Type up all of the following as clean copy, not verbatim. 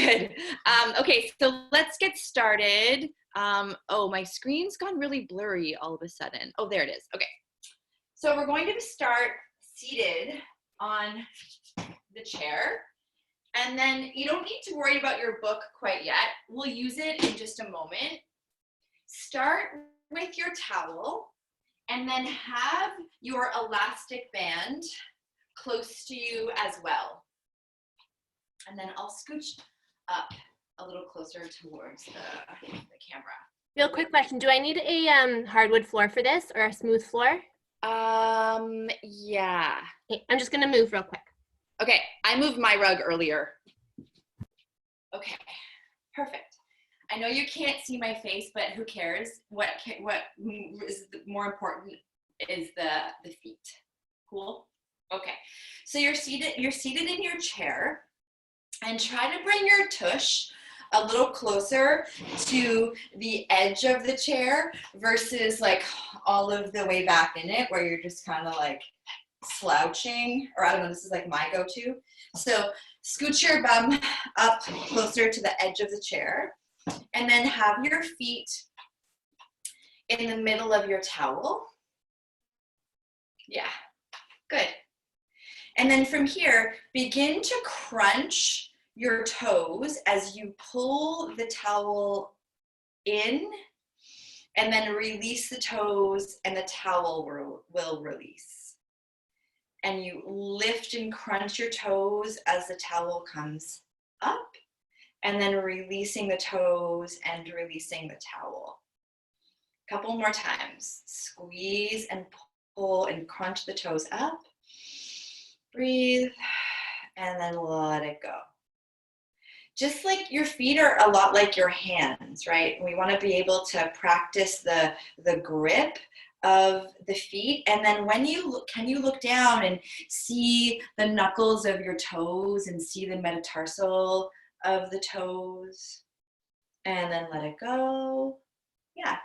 Good. Okay, so let's get started. Oh, my screen's gone really blurry all of a sudden. Oh, there it is. Okay. So we're going to start seated on the chair. And then you don't need to worry about your book quite yet. We'll use it in just a moment. Start with your towel and then have your elastic band close to you as well. And then I'll scooch up a little closer towards the camera. Real quick question. Do I need a hardwood floor for this or a smooth floor? Yeah. Okay, I'm just gonna move real quick. Okay, I moved my rug earlier. Okay, perfect. I know you can't see my face, but who cares? What is more important is the feet. Cool? Okay, so you're seated in your chair, and try to bring your tush a little closer to the edge of the chair versus like all of the way back in it where you're just kind of like slouching, or I don't know, this is like my go-to. So scoot your bum up closer to the edge of the chair and then have your feet in the middle of your towel. Yeah, good. And then from here, begin to crunch your toes as you pull the towel in and then release the toes and the towel will release. And you lift and crunch your toes as the towel comes up and then releasing the toes and releasing the towel. A couple more times. Squeeze and pull and crunch the toes up. Breathe, and then let it go. Just like your feet are a lot like your hands, right? We want to be able to practice the grip of the feet. And then when you look, can you look down and see the knuckles of your toes and see the metatarsal of the toes? And then let it go. Yeah.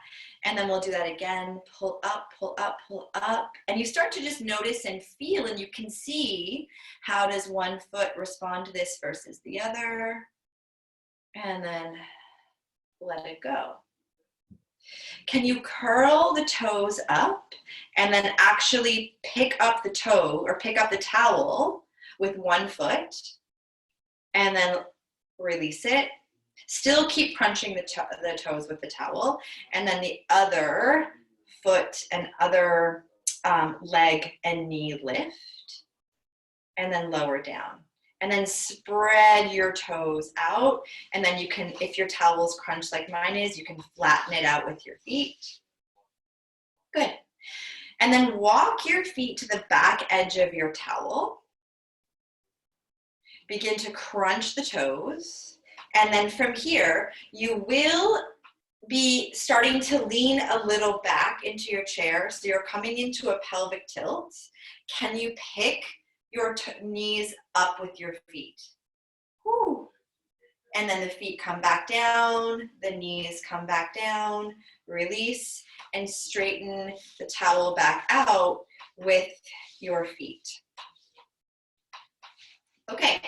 And then we'll do that again. Pull up, pull up, pull up. And you start to just notice and feel, and you can see how does one foot respond to this versus the other. And then let it go. Can you curl the toes up and then actually pick up the toe or pick up the towel with one foot and then release it? Still keep crunching the toes with the towel, and then the other foot and other leg and knee lift, and then lower down. And then spread your toes out, and then you can, if your towel's crunched like mine is, you can flatten it out with your feet. Good. And then walk your feet to the back edge of your towel. Begin to crunch the toes. And then from here, you will be starting to lean a little back into your chair. So you're coming into a pelvic tilt. Can you pick your knees up with your feet? Woo. And then the feet come back down, the knees come back down, release, and straighten the towel back out with your feet. Okay,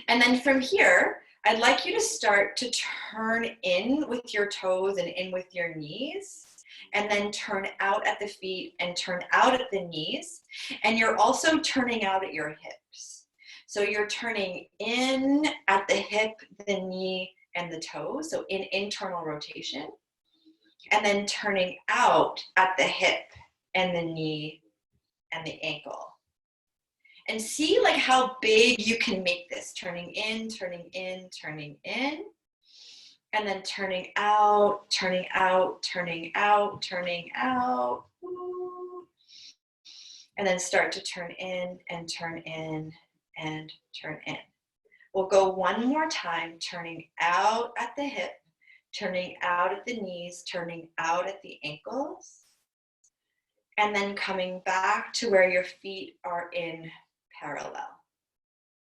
and then from here, I'd like you to start to turn in with your toes and in with your knees, and then turn out at the feet and turn out at the knees. And you're also turning out at your hips. So you're turning in at the hip, the knee, and the toe. So in internal rotation. And then turning out at the hip and the knee and the ankle. And see like how big you can make this, turning in, turning in, turning in, and then turning out, turning out, turning out, turning out, and then start to turn in and turn in and turn in. We'll go one more time, turning out at the hip, turning out at the knees, turning out at the ankles, and then coming back to where your feet are in parallel.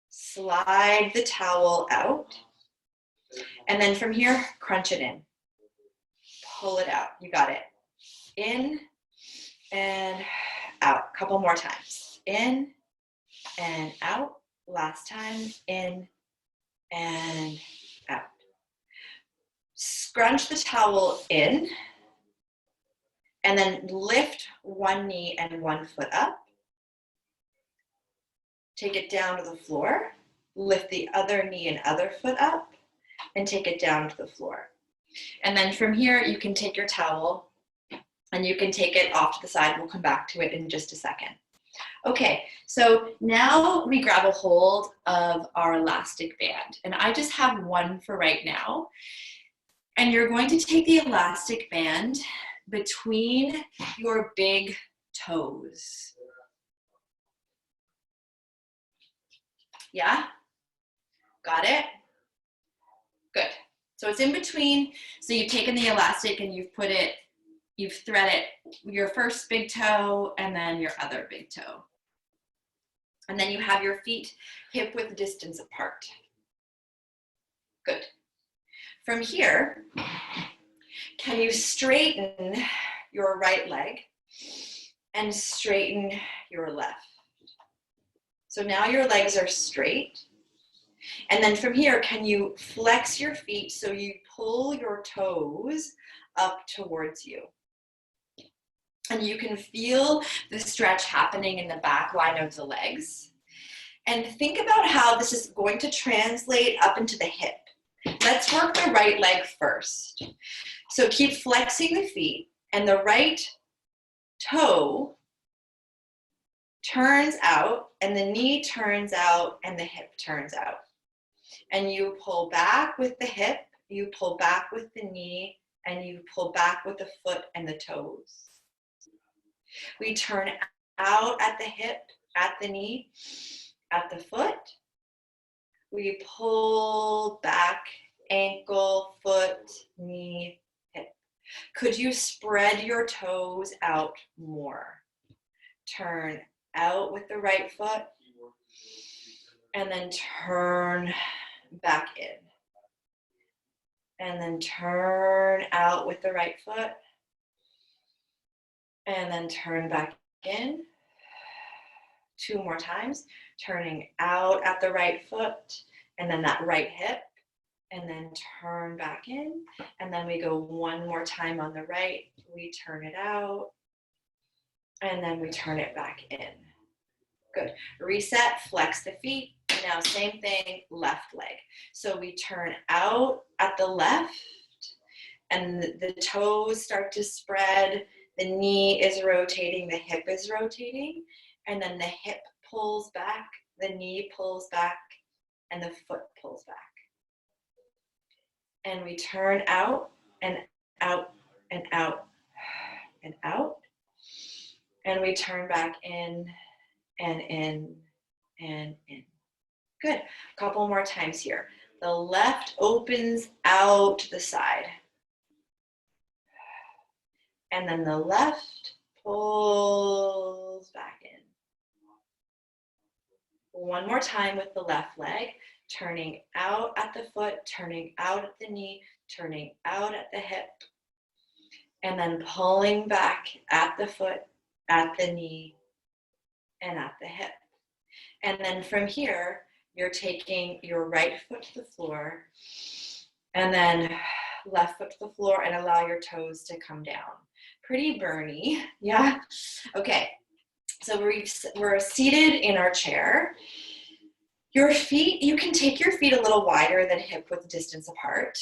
Slide the towel out, and then from here, crunch it in. Pull it out. You got it. In and out. A couple more times. In and out. Last time. In and out. scrunch the towel in, and then lift one knee and one foot up. Take it down to the floor, lift the other knee and other foot up, and take it down to the floor. And then from here, you can take your towel and you can take it off to the side. We'll come back to it in just a second. Okay, so now we grab a hold of our elastic band, and I just have one for right now. And you're going to take the elastic band between your big toes. Yeah? Got it? Good. So it's in between. So you've taken the elastic and you've threaded your first big toe and then your other big toe. And then you have your feet hip width distance apart. Good. From here, can you straighten your right leg and straighten your left? So now your legs are straight. And then from here, can you flex your feet so you pull your toes up towards you? And you can feel the stretch happening in the back line of the legs. And think about how this is going to translate up into the hip. Let's work the right leg first. So keep flexing the feet, and the right toe turns out, and the knee turns out, and the hip turns out. And you pull back with the hip, you pull back with the knee, and you pull back with the foot and the toes. We turn out at the hip, at the knee, at the foot. We pull back, ankle, foot, knee, hip. Could you spread your toes out more? Turn out with the right foot, and then turn back in. And then turn out with the right foot, and then turn back in. 2 more times, turning out at the right foot, and then that right hip, and then turn back in. And then we go 1 more time on the right, we turn it out, and then we turn it back in. Good. Reset, flex the feet. Now same thing, left leg. So we turn out at the left, and the toes start to spread, the knee is rotating, the hip is rotating, and then the hip pulls back, the knee pulls back, and the foot pulls back. And we turn out and out and out and out. And we turn back in and in and in. Good. A couple more times here. The left opens out to the side. And then the left pulls back in. 1 more time with the left leg, turning out at the foot, turning out at the knee, turning out at the hip, and then pulling back at the foot, at the knee, and at the hip. And then from here, you're taking your right foot to the floor, and then left foot to the floor, and allow your toes to come down. Pretty burny, yeah? Okay. So we're seated in our chair. Your feet, you can take your feet a little wider than hip width distance apart,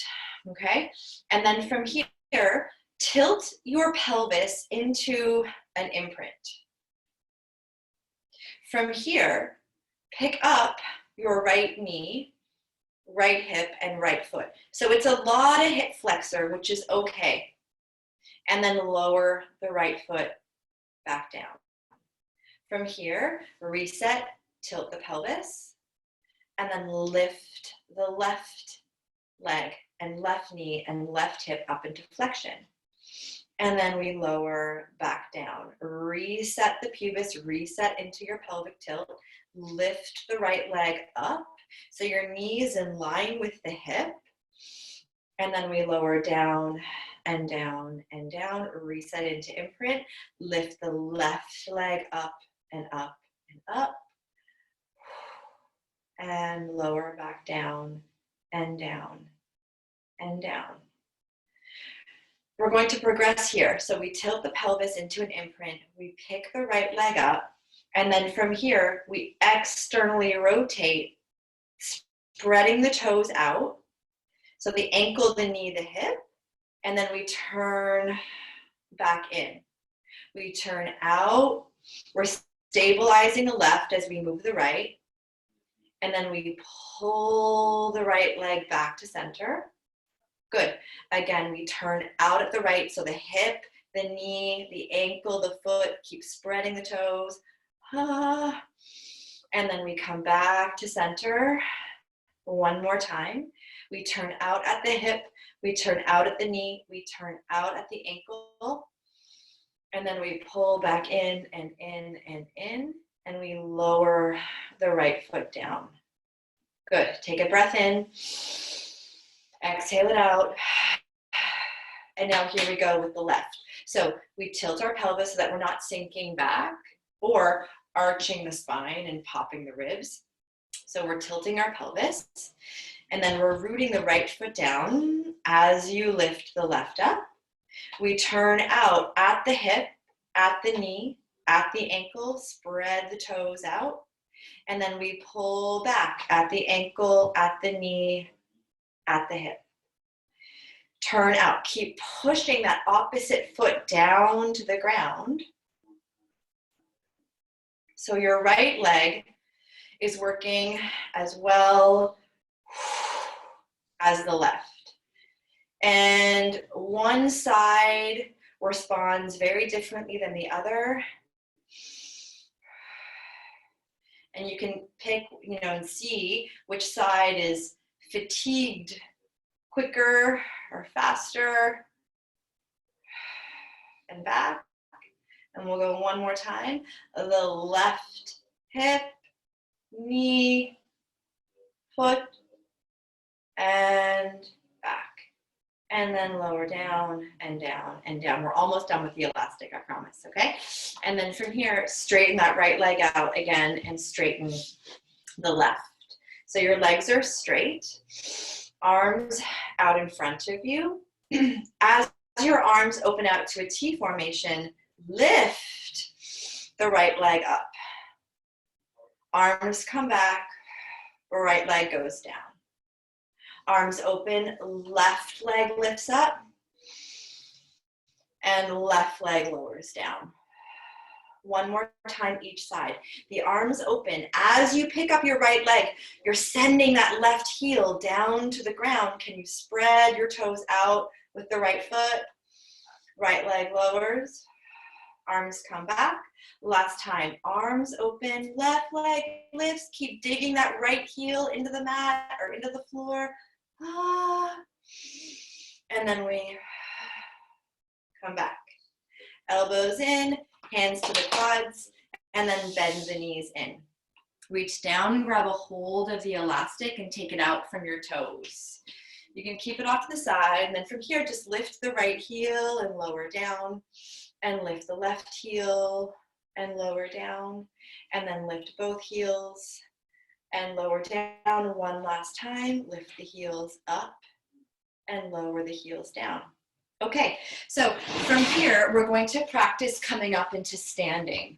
okay? And then from here, tilt your pelvis into an imprint. From here, pick up your right knee, right hip, and right foot. So it's a lot of hip flexor, which is okay. And then lower the right foot back down. From here, reset, tilt the pelvis, and then lift the left leg and left knee and left hip up into flexion. And then we lower back down. Reset the pubis, reset into your pelvic tilt, lift the right leg up so your knee is in line with the hip. And then we lower down and down and down, reset into imprint, lift the left leg up and up and up, and lower back down and down and down. We're going to progress here. So we tilt the pelvis into an imprint. We pick the right leg up. And then from here, we externally rotate, spreading the toes out. So the ankle, the knee, the hip. And then we turn back in. We turn out. We're stabilizing the left as we move the right. And then we pull the right leg back to center. Good. Again, we turn out at the right, so the hip, the knee, the ankle, the foot, keep spreading the toes. And then we come back to center. One more time. We turn out at the hip, we turn out at the knee, we turn out at the ankle, and then we pull back in and in and in, and we lower the right foot down. Good. Take a breath in. Exhale it out. And now here we go with the left. So we tilt our pelvis so that we're not sinking back or arching the spine and popping the ribs. So we're tilting our pelvis. And then we're rooting the right foot down as you lift the left up. We turn out at the hip, at the knee, at the ankle, spread the toes out. And then we pull back at the ankle, at the knee, at the hip. Turn out. Keep pushing that opposite foot down to the ground. So your right leg is working as well as the left. And one side responds very differently than the other. And you can pick, and see which side is fatigued quicker or faster. And back. And we'll go one more time. The left hip, knee, foot, and back. And then lower down and down and down. We're almost done with the elastic, I promise, okay? And then from here, straighten that right leg out again and straighten the left. So your legs are straight, arms out in front of you. As your arms open out to a T formation, lift the right leg up. Arms come back, right leg goes down. Arms open, left leg lifts up, and left leg lowers down. One more time each side. The arms open. As you pick up your right leg, you're sending that left heel down to the ground. Can you spread your toes out with the right foot? Right leg lowers. Arms come back. Last time. Arms open, left leg lifts. Keep digging that right heel into the mat or into the floor. And then we come back. Elbows in, hands to the quads, and then bend the knees in. Reach down and grab a hold of the elastic and take it out from your toes. You can keep it off to the side, and then from here, just lift the right heel and lower down, and lift the left heel and lower down, and then lift both heels and lower down. One last time, lift the heels up and lower the heels down. Okay, so from here, we're going to practice coming up into standing.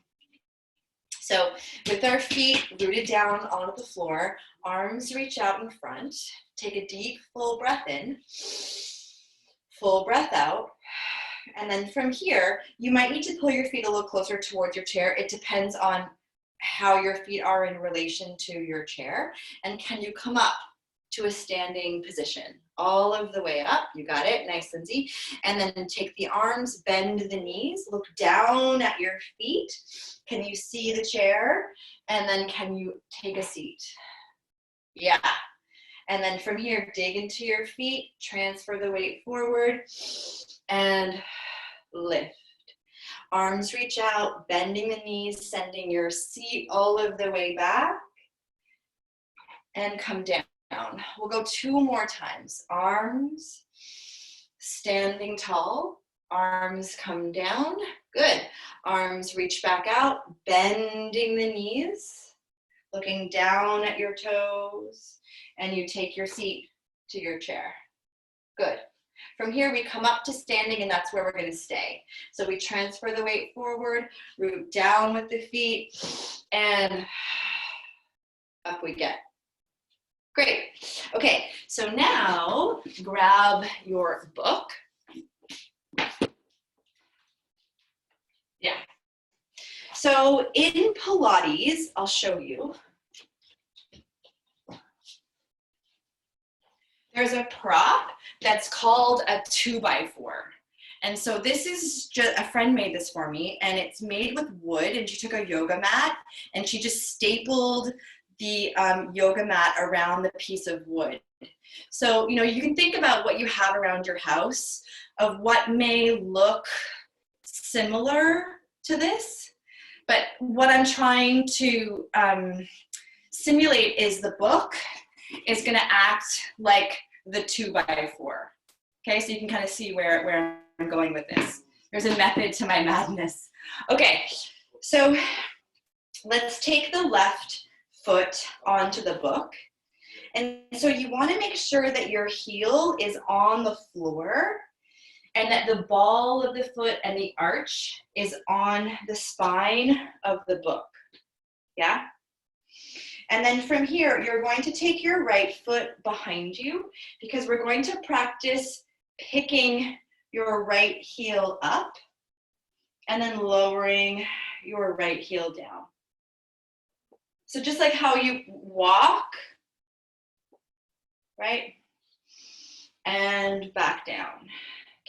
So with our feet rooted down onto the floor, arms reach out in front, take a deep, full breath in, full breath out. And then from here, you might need to pull your feet a little closer towards your chair. It depends on how your feet are in relation to your chair. And can you come up to a standing position? All of the way up. You got it. Nice, Lindsay. And then take the arms, bend the knees, look down at your feet. Can you see the chair? And then can you take a seat? Yeah. And then from here, dig into your feet, transfer the weight forward, and lift. Arms reach out, bending the knees, sending your seat all of the way back, and come down. We'll go 2 more times. Arms, standing tall, arms come down. Good. Arms reach back out, bending the knees, looking down at your toes, and you take your seat to your chair. Good. From here, we come up to standing, and that's where we're going to stay. So we transfer the weight forward, root down with the feet, and up we get. Great. Okay, so now grab your book. Yeah. So in Pilates, I'll show you. There's a prop that's called a 2x4. And so this is just, a friend made this for me, and it's made with wood, and she took a yoga mat and she just stapled the yoga mat around the piece of wood. So, you can think about what you have around your house of what may look similar to this, but what I'm trying to simulate is the book is going to act like the 2x4. Okay, so you can kind of see where I'm going with this. There's a method to my madness. Okay, so let's take the left foot onto the book. And so you want to make sure that your heel is on the floor and that the ball of the foot and the arch is on the spine of the book. Yeah? And then from here, you're going to take your right foot behind you because we're going to practice picking your right heel up and then lowering your right heel down. So just like how you walk, right? And back down.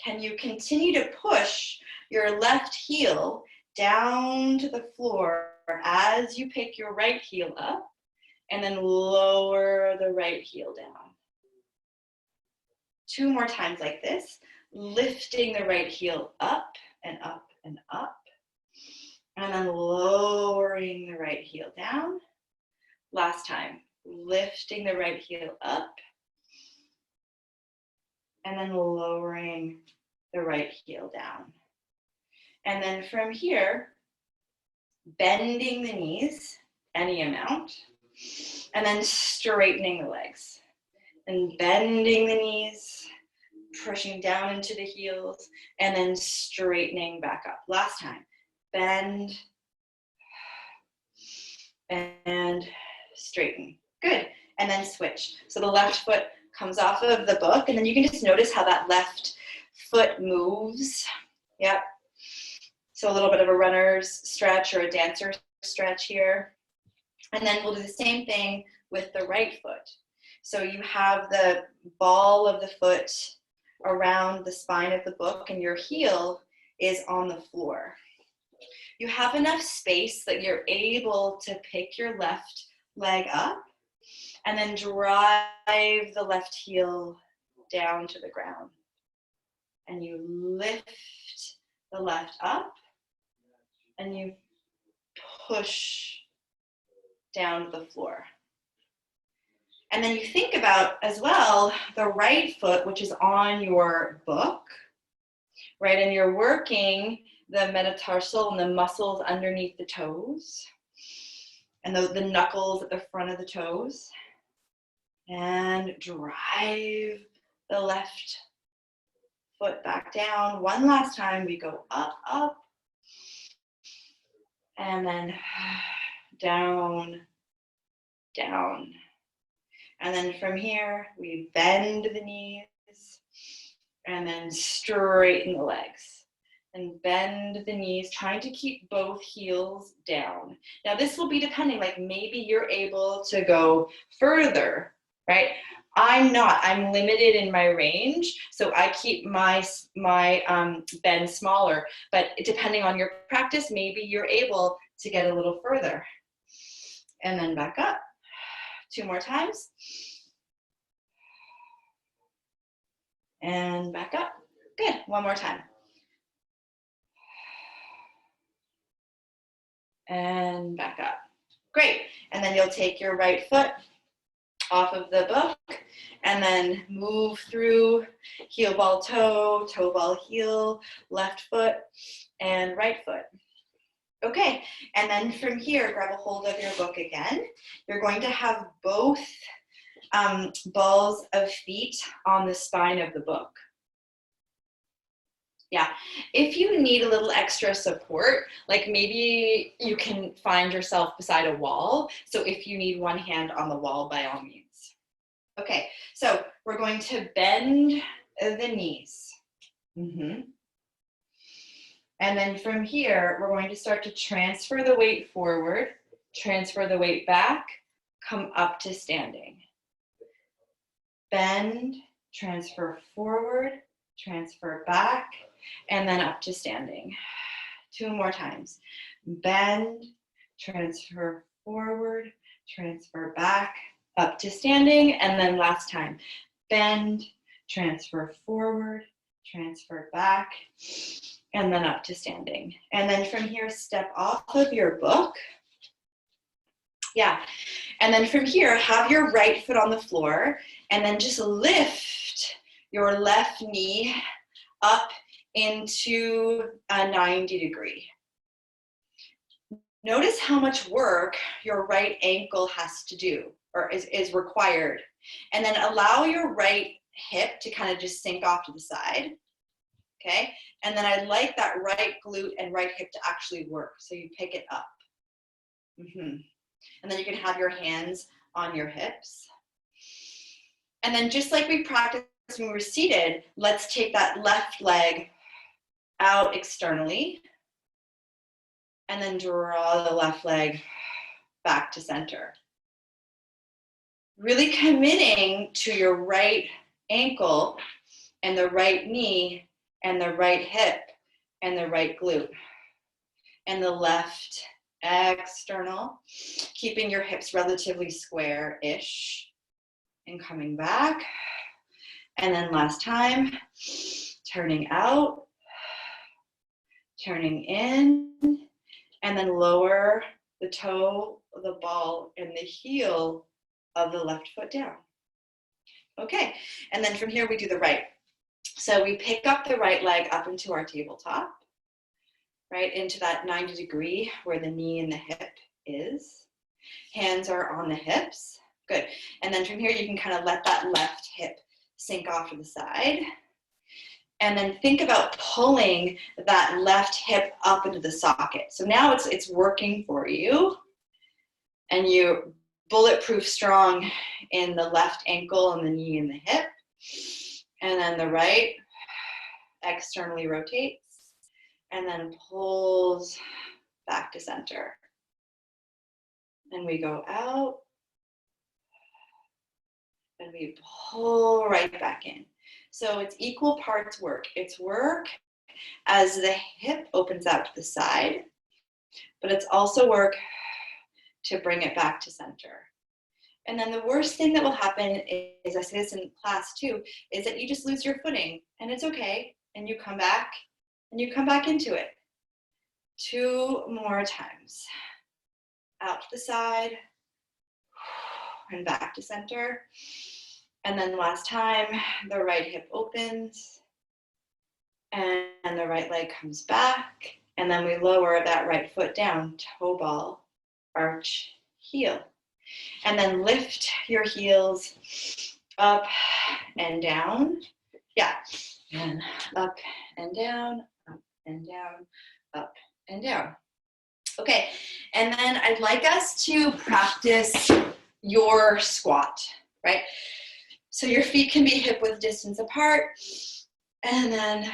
Can you continue to push your left heel down to the floor as you pick your right heel up? And then lower the right heel down. 2 more times like this, lifting the right heel up and up and up, and then lowering the right heel down. Last time, lifting the right heel up, and then lowering the right heel down. And then from here, bending the knees, any amount, and then straightening the legs and bending the knees, pushing down into the heels, and then straightening back up. Last time, bend and straighten. Good. And then switch. So the left foot comes off of the book, and then you can just notice how that left foot moves. Yep. So a little bit of a runner's stretch or a dancer stretch here. And then we'll do the same thing with the right foot. So you have the ball of the foot around the spine of the book and your heel is on the floor. You have enough space that you're able to pick your left leg up and then drive the left heel down to the ground. And you lift the left up and you push down to the floor. And then you think about as well the right foot, which is on your book, right? And you're working the metatarsal and the muscles underneath the toes and the knuckles at the front of the toes. And drive the left foot back down. One last time, we go up, up, and then down, down. And then from here, we bend the knees and then straighten the legs and bend the knees, trying to keep both heels down. Now this will be depending, like maybe you're able to go further, right? I'm not, I'm limited in my range, so I keep my bend smaller, but depending on your practice, maybe you're able to get a little further. And then back up. 2 more times. And back up. Good. 1 more time. And back up. Great. And then you'll take your right foot off of the book and then move through heel ball toe, toe ball heel, left foot, and right foot. Okay, and then from here, grab a hold of your book again. You're going to have both balls of feet on the spine of the book. Yeah, if you need a little extra support, like maybe you can find yourself beside a wall. So if you need one hand on the wall, by all means. Okay, so we're going to bend the knees. And then from here, we're going to start to transfer the weight forward, transfer the weight back, come up to standing. Bend, transfer forward, transfer back, and then up to standing. 2 more times. Bend, transfer forward, transfer back, up to standing, and then last time. Bend, transfer forward, transfer back, and then up to standing. And then from here, step off of your book. Yeah. And then from here, have your right foot on the floor, and then just lift your left knee up into a 90 degree. Notice how much work your right ankle has to do, or is required. And then allow your right hip to kind of just sink off to the side. Okay? And then I'd like that right glute and right hip to actually work. So you pick it up. And then you can have your hands on your hips. And then just like we practiced when we were seated, let's take that left leg out externally. And then draw the left leg back to center. Really committing to your right ankle and the right knee and the right hip and the right glute. And the left external, keeping your hips relatively square-ish and coming back. And then last time, turning out, turning in, and then lower the toe, the ball, and the heel of the left foot down. Okay, and then from here we do the right. So we pick up the right leg up into our tabletop, right, into that 90 degree where the knee and the hip is. Hands are on the hips. Good. And then from here you can kind of let that left hip sink off to the side. And then think about pulling that left hip up into the socket. So now it's working for you. And you're bulletproof strong in the left ankle and the knee and the hip. And then the right externally rotates and then pulls back to center. And we go out and we pull right back in. So it's equal parts work. It's work as the hip opens out to the side, but it's also work to bring it back to center. And then the worst thing that will happen is, I say this in class too, is that you just lose your footing, and it's okay, and you come back into it. 2 more times. Out to the side, and back to center. And then last time, the right hip opens, and the right leg comes back, and then we lower that right foot down, toe ball, arch, heel. And then lift your heels up and down. Yeah, and up and down, up and down, up and down. Okay, and then I'd like us to practice your squat, right? So your feet can be hip-width distance apart, and then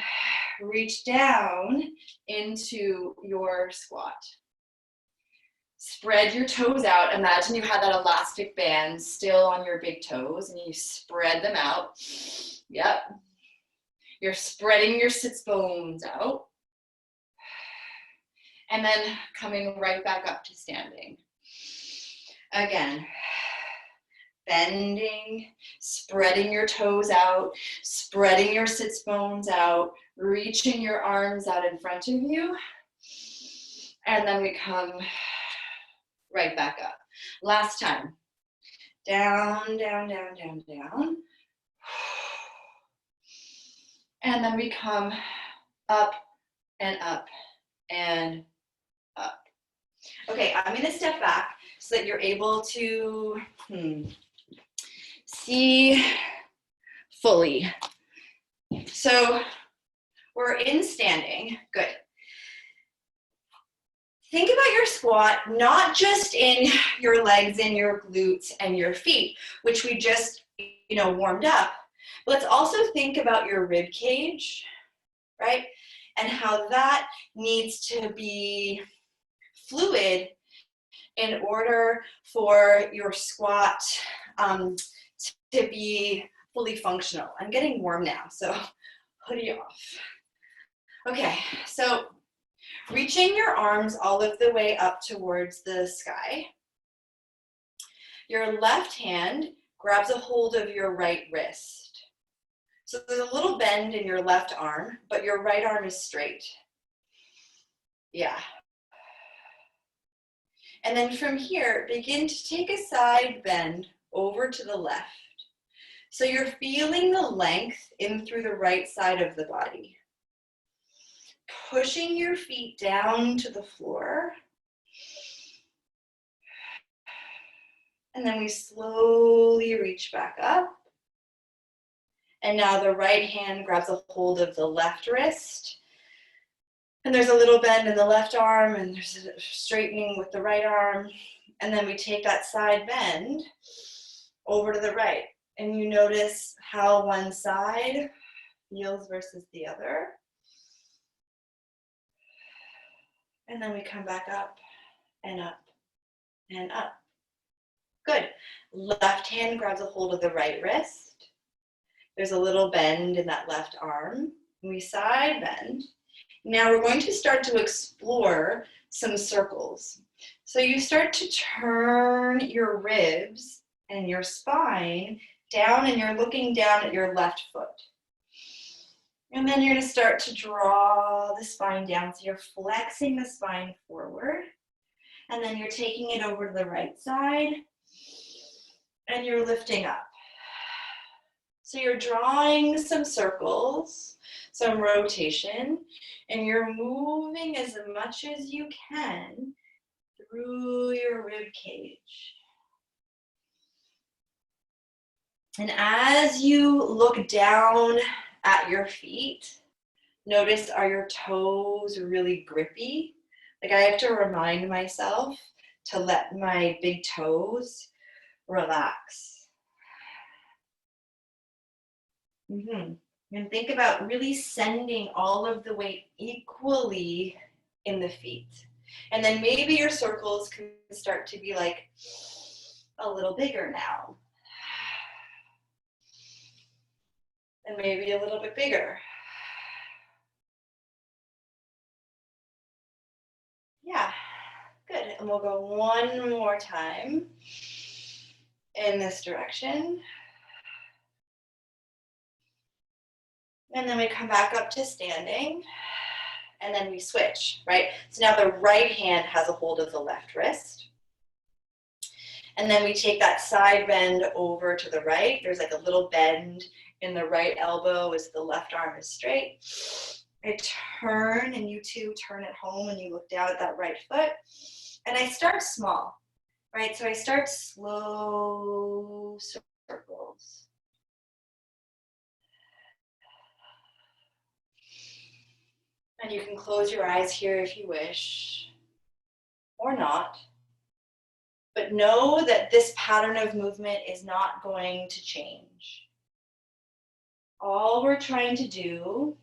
reach down into your squat. Spread your toes out. Imagine you had that elastic band still on your big toes, and you spread them out. Yep. You're spreading your sits bones out. And then coming right back up to standing. Again. Bending, spreading your toes out, spreading your sits bones out, reaching your arms out in front of you. And then we come right back up. Last time. Down, down, down, down, down. And then we come up and up and up. Okay, I'm going to step back so that you're able to see fully. So We're in standing. Good. Think about your squat, not just in your legs and your glutes and your feet, which we just, warmed up. Let's also think about your rib cage, right? And how that needs to be fluid in order for your squat to be fully functional. I'm getting warm now, so hoodie off. Okay, so reaching your arms all of the way up towards the sky. Your left hand grabs a hold of your right wrist. So there's a little bend in your left arm, but your right arm is straight. Yeah. And then from here, begin to take a side bend over to the left. So you're feeling the length in through the right side of the body. Pushing your feet down to the floor. And then we slowly reach back up. And now the right hand grabs a hold of the left wrist. And there's a little bend in the left arm, and there's a straightening with the right arm. And then we take that side bend over to the right. And you notice how one side feels versus the other. And then we come back up and up and up. Good. Left hand grabs a hold of the right wrist. There's a little bend in that left arm. We side bend. Now we're going to start to explore some circles. So you start to turn your ribs and your spine down, and you're looking down at your left foot. And then you're going to start to draw the spine down. So you're flexing the spine forward. And then you're taking it over to the right side. And you're lifting up. So you're drawing some circles, some rotation, and you're moving as much as you can through your rib cage. And as you look down at your feet, notice, are your toes really grippy? Like, I have to remind myself to let my big toes relax. And think about really sending all of the weight equally in the feet. And then maybe your circles can start to be like a little bigger now. And maybe a little bit bigger. Yeah, good. And we'll go one more time in this direction. And then we come back up to standing, and then we switch, right? So now the right hand has a hold of the left wrist. And then we take that side bend over to the right. There's like a little bend in the right elbow as the left arm is straight. I turn, and you too turn at home and you look down at that right foot. And I start small, right? So I start slow circles. And you can close your eyes here if you wish, or not. But know that this pattern of movement is not going to change. All we're trying to do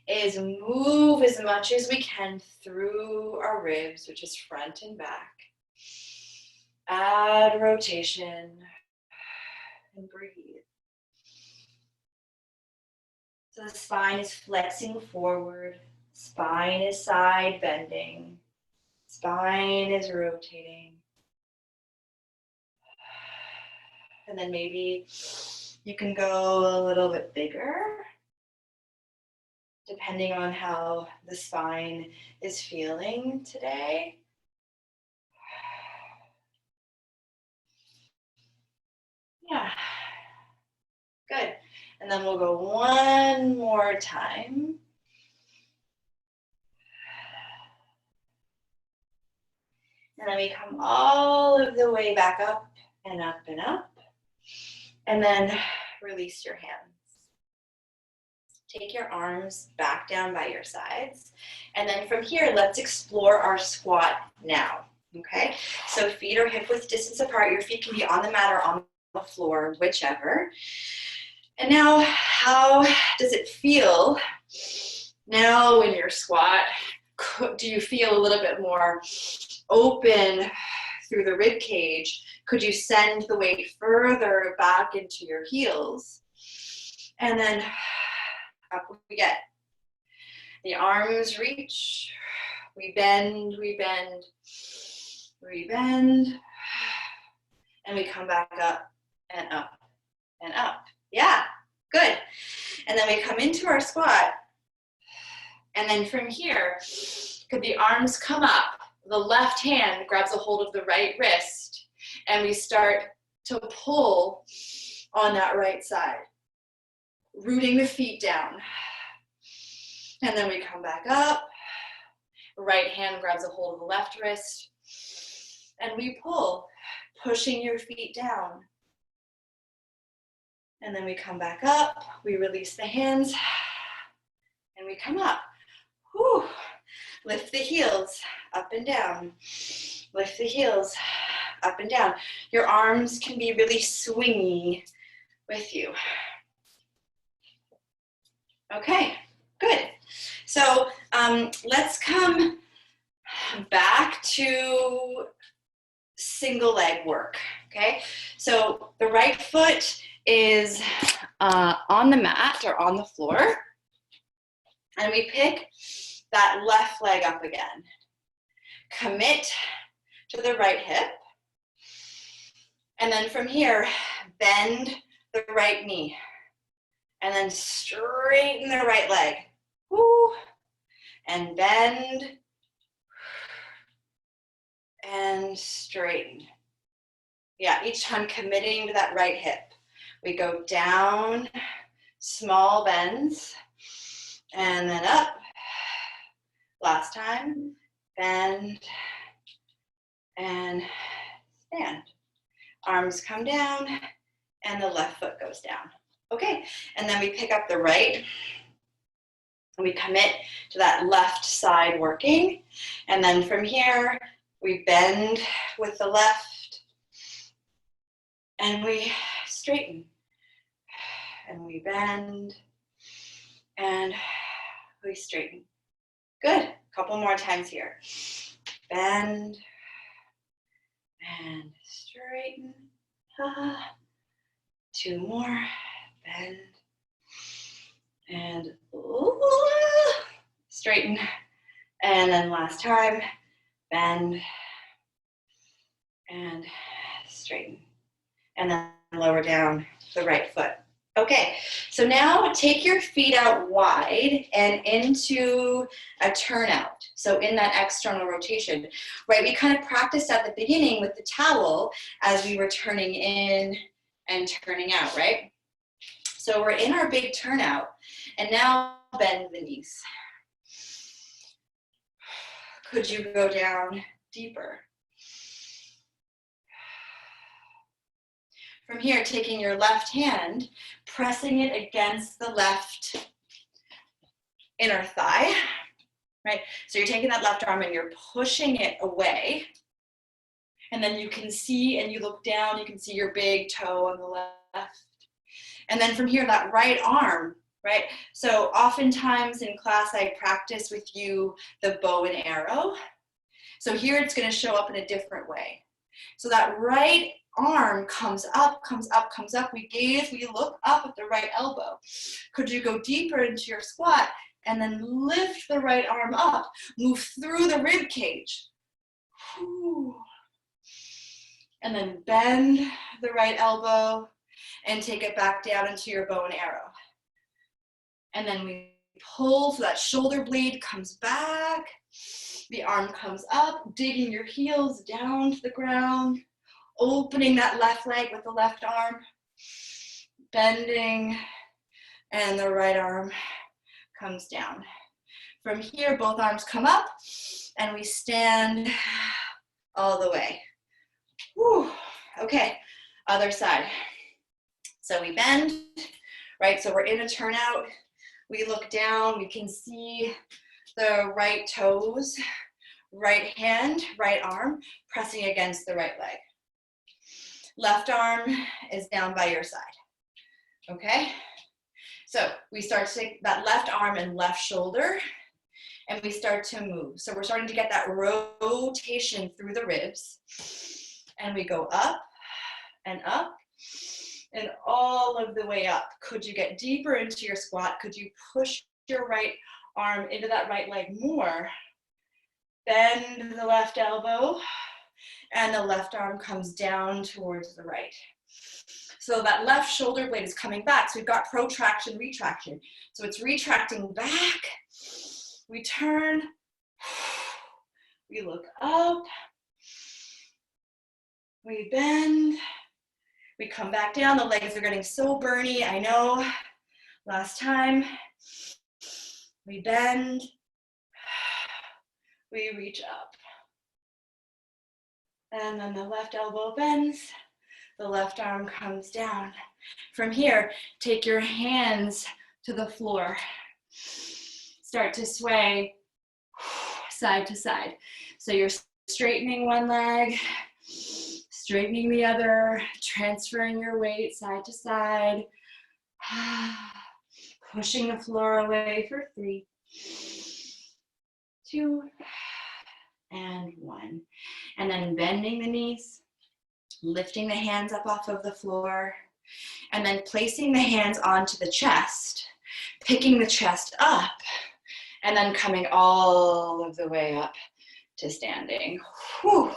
is move as much as we can through our ribs, which is front and back. Add rotation and breathe. So the spine is flexing forward, spine is side bending, spine is rotating. And then maybe you can go a little bit bigger, depending on how the spine is feeling today. Yeah, good. And then we'll go one more time. And then we come all of the way back up and up and up. And then release your hands. Take your arms back down by your sides. And then from here, let's explore our squat now, okay? So feet are hip width distance apart. Your feet can be on the mat or on the floor, whichever. And now, how does it feel now in your squat? Do you feel a little bit more open through the rib cage? Could you send the weight further back into your heels? And then up we get. The arms reach. We bend, we bend, we bend. And we come back up and up and up. Yeah, good. And then we come into our squat. And then from here, could the arms come up? The left hand grabs a hold of the right wrist. And we start to pull on that right side, rooting the feet down. And then we come back up. Right hand grabs a hold of the left wrist. And we pull, pushing your feet down. And then we come back up. We release the hands. And we come up. Whew. Lift the heels up and down. Lift the heels up and down. Your arms can be really swingy with you. Okay, good. So let's come back to single leg work, okay? So the right foot is on the mat or on the floor, and we pick that left leg up again. Commit to the right hip, and then from here, bend the right knee, and then straighten the right leg. Woo. And bend and straighten. Yeah, each time committing to that right hip. We go down, small bends, and then up. Last time, bend and stand. Arms come down and the left foot goes down. Okay, and then we pick up the right. And we commit to that left side working. And then from here, we bend with the left and we straighten. And we bend and we straighten. Good. A couple more times here. Bend and straighten. Two more. Bend and straighten. And then last time, bend and straighten. And then lower down the right foot. Okay, so now take your feet out wide and into a turnout. So in that external rotation, right? We kind of practiced at the beginning with the towel as we were turning in and turning out, right? So we're in our big turnout, and now bend the knees. Could you go down deeper? From here, taking your left hand, pressing it against the left inner thigh, right? So you're taking that left arm and you're pushing it away. And then you can see, and you look down, you can see your big toe on the left. And then from here, that right arm, right? So oftentimes in class, I practice with you the bow and arrow. So here it's going to show up in a different way. So that right arm comes up, comes up, comes up. We gaze, we look up at the right elbow. Could you go deeper into your squat and then lift the right arm up, move through the rib cage. Whew. And then bend the right elbow and take it back down into your bow and arrow. And then we pull so that shoulder blade comes back. The arm comes up, digging your heels down to the ground, opening that left leg with the left arm, bending, and the right arm comes down. From here, both arms come up, and we stand all the way. Whew. Okay, other side. So we bend, right? So we're in a turnout. We look down, we can see the right toes, right hand, right arm pressing against the right leg. Left arm is down by your side, okay? So we start to take that left arm and left shoulder, and we start to move. So we're starting to get that rotation through the ribs, and we go up and up and all of the way up. Could you get deeper into your squat? Could you push your right arm into that right leg more? Bend the left elbow, and the left arm comes down towards the right. So that left shoulder blade is coming back. So we've got protraction, retraction. So it's retracting back. We turn. We look up. We bend. We come back down. The legs are getting so burny. I know. Last time. We bend. We reach up. And then the left elbow bends. The left arm comes down. From here, take your hands to the floor. Start to sway side to side. So you're straightening one leg, straightening the other, transferring your weight side to side, pushing the floor away for 3, 2, and 1. And then bending the knees, lifting the hands up off of the floor, and then placing the hands onto the chest, picking the chest up, and then coming all of the way up to standing. Whew.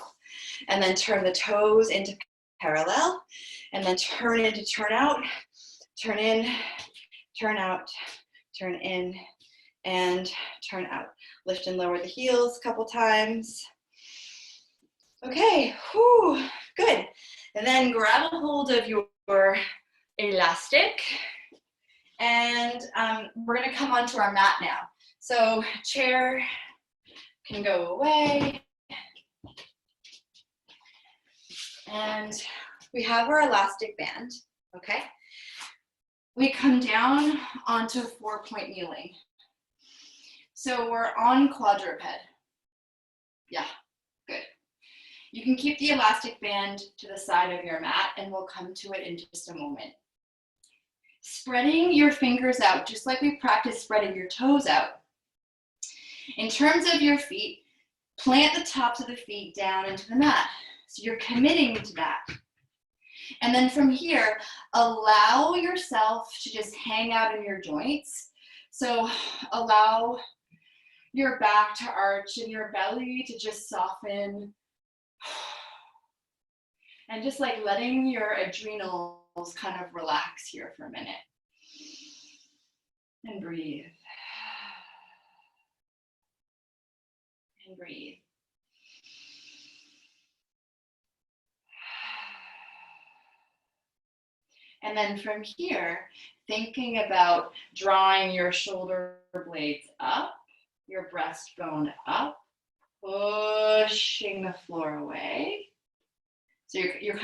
And then turn the toes into parallel, and then turn into turn out, turn in, turn out, turn in, and turn out. Lift and lower the heels a couple times. Okay, whew, good. And then grab a hold of your elastic, and we're gonna come onto our mat now. So chair can go away. And we have our elastic band, okay? We come down onto 4-point kneeling. So we're on quadruped. Yeah, good. You can keep the elastic band to the side of your mat, and we'll come to it in just a moment. Spreading your fingers out, just like we practiced spreading your toes out. In terms of your feet, plant the tops of the feet down into the mat. So you're committing to that. And then from here, allow yourself to just hang out in your joints. So allow your back to arch and your belly to just soften. And just like letting your adrenals kind of relax here for a minute. And breathe. And breathe. And then from here, thinking about drawing your shoulder blades up, your breastbone up, pushing the floor away. So you're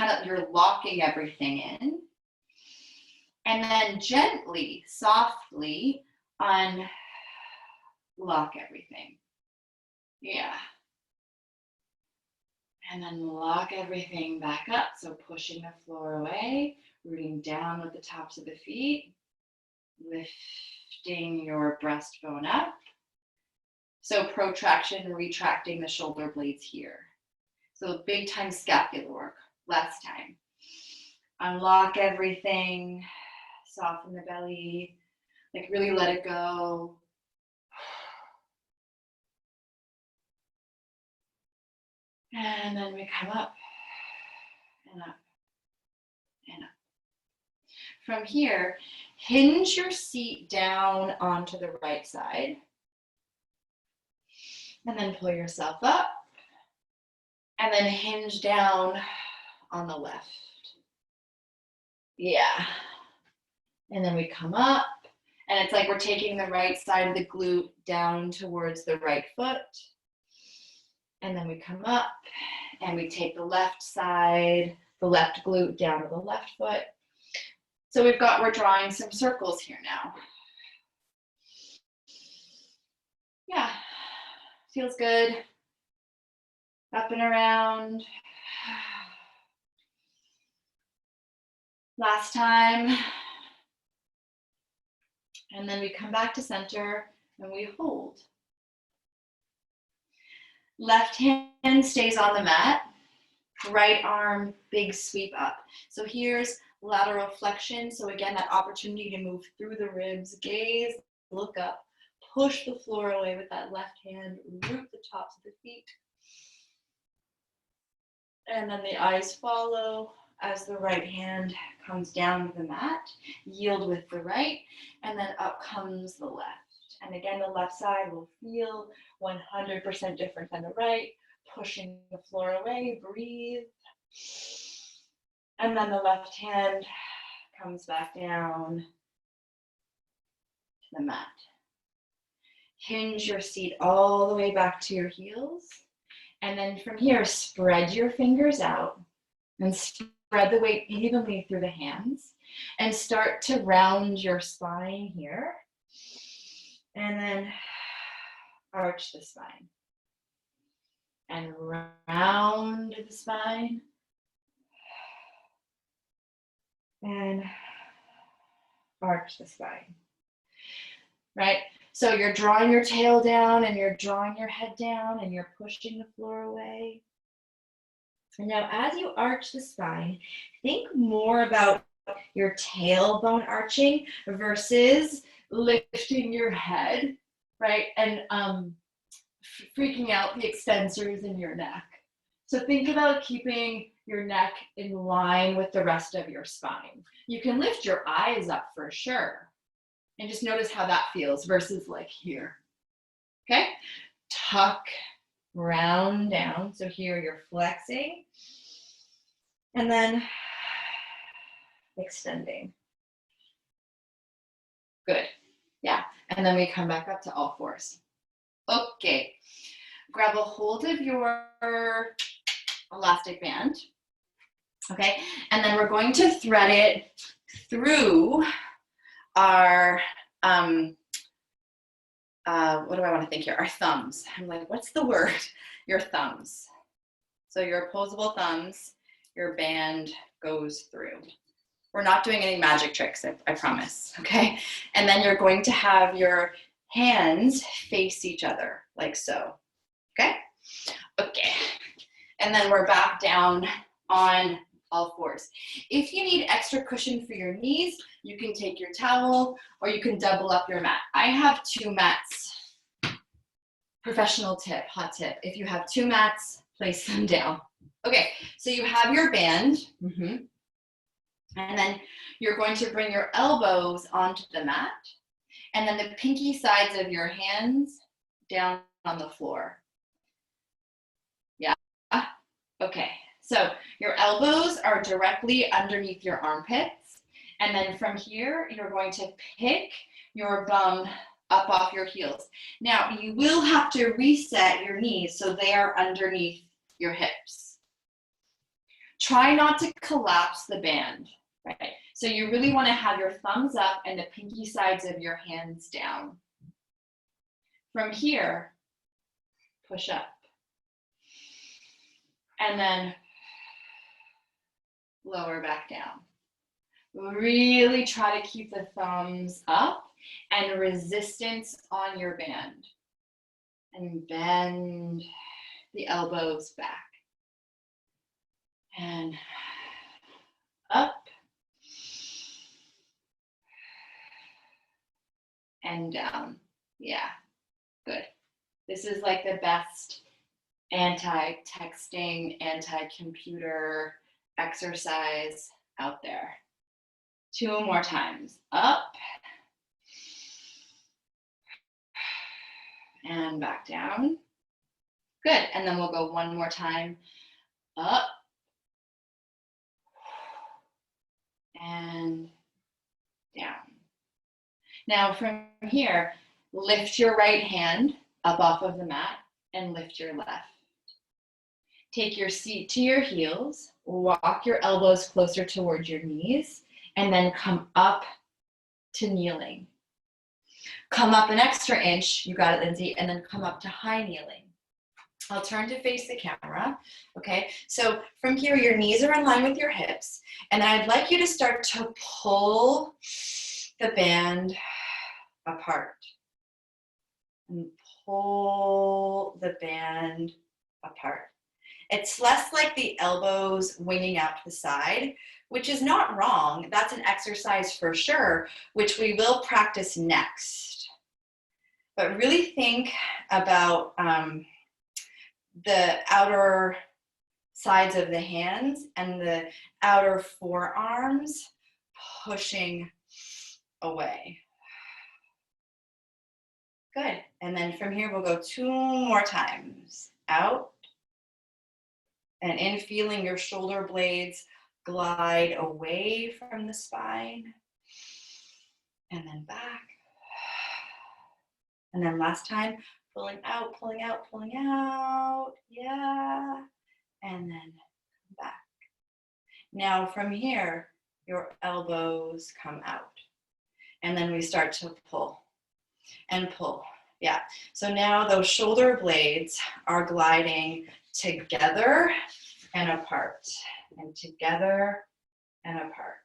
locking everything in. And then gently, softly unlock everything. Yeah. And then lock everything back up. So pushing the floor away, rooting down with the tops of the feet, lifting your breastbone up. So protraction, retracting the shoulder blades here. So big time scapular work, last time. Unlock everything, soften the belly, like really let it go. And then we come up and up and up. From here, hinge your seat down onto the right side. And then pull yourself up. And then hinge down on the left. Yeah. And then we come up. And it's like we're taking the right side of the glute down towards the right foot. And then we come up and we take the left side, the left glute down to the left foot. So we're drawing some circles here now. Yeah, feels good. Up and around. Last time. And then we come back to center and we hold. Left hand stays on the mat. Right arm, big sweep up. So here's lateral flexion. So again, that opportunity to move through the ribs, gaze, look up, push the floor away with that left hand, root the tops of the feet. And then the eyes follow as the right hand comes down to the mat, yield with the right, and then up comes the left. And again, the left side will feel 100% different than the right, pushing the floor away, breathe. And then the left hand comes back down to the mat. Hinge your seat all the way back to your heels. And then from here, spread your fingers out and spread the weight evenly through the hands and start to round your spine here. And then arch the spine. And round the spine. And arch the spine. Right? So you're drawing your tail down and you're drawing your head down and you're pushing the floor away. And now as you arch the spine, think more about your tailbone arching versus lifting your head, right? And freaking out the extensors in your neck. So think about keeping your neck in line with the rest of your spine. You can lift your eyes up for sure. And just notice how that feels versus like here. Okay? Tuck, round down. So here you're flexing. And then extending. Good. Yeah. And then we come back up to all fours. Okay. Grab a hold of your elastic band. Okay. And then we're going to thread it through our, what do I want to think here? Our thumbs. I'm like, what's the word? Your thumbs. So your opposable thumbs, your band goes through. We're not doing any magic tricks, I promise, okay? And then you're going to have your hands face each other, like so, okay? Okay, and then we're back down on all fours. If you need extra cushion for your knees, you can take your towel or you can double up your mat. I have 2 mats. Professional tip, hot tip. If you have 2 mats, place them down. Okay, so you have your band. And then you're going to bring your elbows onto the mat. And then the pinky sides of your hands down on the floor. Yeah? Okay. So your elbows are directly underneath your armpits. And then from here, you're going to pick your bum up off your heels. Now, you will have to reset your knees so they are underneath your hips. Try not to collapse the band, right? So you really want to have your thumbs up and the pinky sides of your hands down. From here, push up. And then lower back down. Really try to keep the thumbs up and resistance on your band. And bend the elbows back. And up. And down. Yeah, good. This is like the best anti-texting, anti-computer exercise out there. 2 more times. Up. And back down. Good. And then we'll go 1 more time. Up. And down. Now from here, lift your right hand up off of the mat and lift your left. Take your seat to your heels, walk your elbows closer towards your knees, and then come up to kneeling. Come up an extra inch, you got it, Lindsay, and then come up to high kneeling. I'll turn to face the camera, okay? So from here, your knees are in line with your hips, and I'd like you to start to pull the band apart. And pull the band apart. It's less like the elbows winging out to the side, which is not wrong. That's an exercise for sure, which we will practice next. But really think about the outer sides of the hands and the outer forearms pushing away. Good. And then from here, we'll go 2 more times. Out and in, feeling your shoulder blades glide away from the spine. And then back. And then last time, pulling out, pulling out, pulling out. Yeah. And then back. Now from here, your elbows come out. And then we start to pull and pull. Yeah. So now those shoulder blades are gliding together and apart, and together and apart.